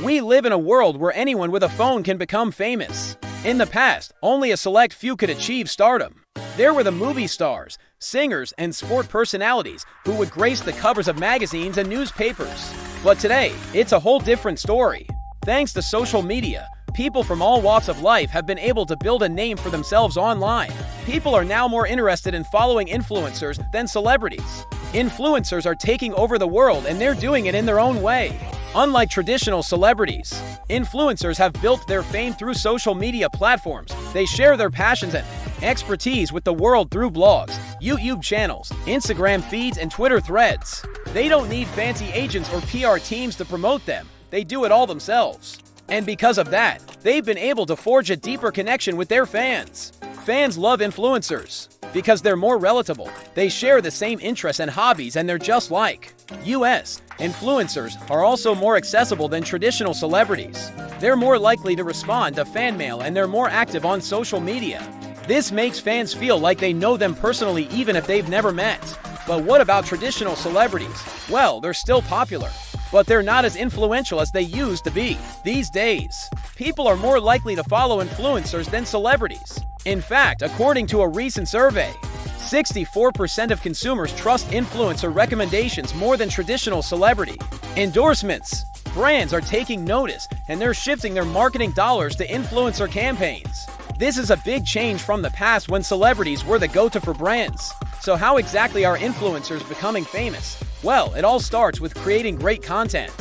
We live in a world where anyone with a phone can become famous. In the past, only a select few could achieve stardom. There were the movie stars, singers, and sport personalities who would grace the covers of magazines and newspapers. But today, it's a whole different story. Thanks to social media, people from all walks of life have been able to build a name for themselves online. People are now more interested in following influencers than celebrities. Influencers are taking over the world, and they're doing it in their own way. Unlike traditional celebrities, influencers have built their fame through social media platforms. They share their passions and expertise with the world through blogs, YouTube channels, Instagram feeds, and Twitter threads. They don't need fancy agents or PR teams to promote them. They do it all themselves. And because of that, they've been able to forge a deeper connection with their fans. Fans love influencers because they're more relatable. They share the same interests and hobbies, and they're just like us. Influencers are also more accessible than traditional celebrities. They're more likely to respond to fan mail, and they're more active on social media. This makes fans feel like they know them personally even if they've never met. But what about traditional celebrities? Well, they're still popular, but they're not as influential as they used to be. These days, people are more likely to follow influencers than celebrities. In fact, according to a recent survey, 64% of consumers trust influencer recommendations more than traditional celebrity endorsements. Brands are taking notice, and they're shifting their marketing dollars to influencer campaigns. This is a big change from the past when celebrities were the go-to for brands. So how exactly are influencers becoming famous? Well, it all starts with creating great content.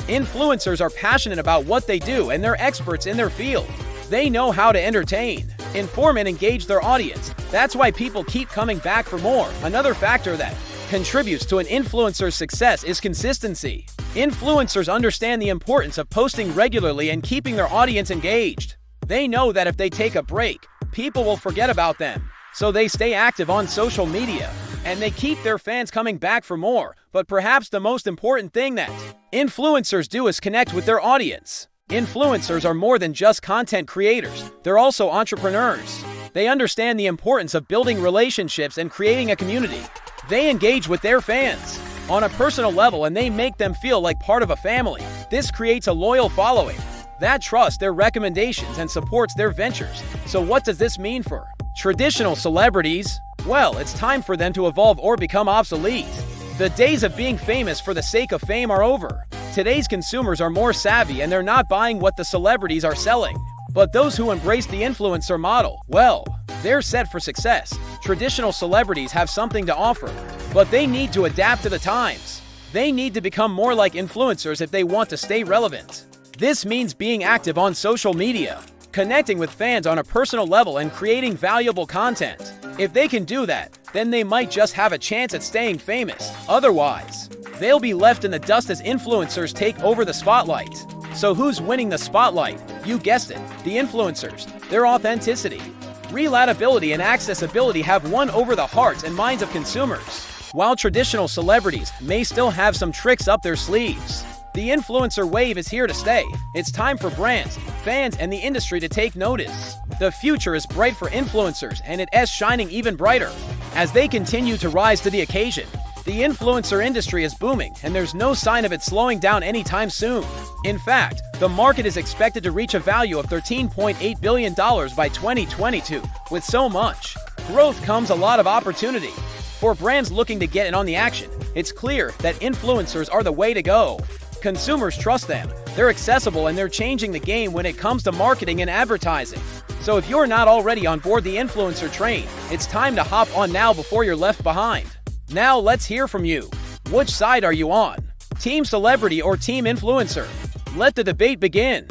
Influencers are passionate about what they do, and they're experts in their field. They know how to entertain, inform, and engage their audience. That's why people keep coming back for more. Another factor that contributes to an influencer's success is consistency. Influencers understand the importance of posting regularly and keeping their audience engaged. They know that if they take a break, people will forget about them. So they stay active on social media, and they keep their fans coming back for more. But perhaps the most important thing that influencers do is connect with their audience. Influencers are more than just content creators. They're also entrepreneurs. They understand the importance of building relationships and creating a community. They engage with their fans on a personal level, and they make them feel like part of a family. This creates a loyal following that trusts their recommendations and supports their ventures. So what does this mean for traditional celebrities? Well, it's time for them to evolve or become obsolete. The days of being famous for the sake of fame are over. Today's consumers are more savvy, and they're not buying what the celebrities are selling. But those who embrace the influencer model, well, they're set for success. Traditional celebrities have something to offer, but they need to adapt to the times. They need to become more like influencers if they want to stay relevant. This means being active on social media, connecting with fans on a personal level, and creating valuable content. If they can do that, then they might just have a chance at staying famous. Otherwise, they'll be left in the dust as influencers take over the spotlight. So who's winning the spotlight? You guessed it, the influencers. Their authenticity, relatability, and accessibility have won over the hearts and minds of consumers. While traditional celebrities may still have some tricks up their sleeves, the influencer wave is here to stay. It's time for brands, fans, and the industry to take notice. The future is bright for influencers, and it is shining even brighter as they continue to rise to the occasion. The influencer industry is booming, and there's no sign of it slowing down anytime soon. In fact, the market is expected to reach a value of $13.8 billion by 2022. With so much growth comes a lot of opportunity. For brands looking to get in on the action, it's clear that influencers are the way to go. Consumers trust them, they're accessible, and they're changing the game when it comes to marketing and advertising. So if you're not already on board the influencer train, it's time to hop on now before you're left behind. Now let's hear from you. Which side are you on? Team celebrity or team influencer? Let the debate begin.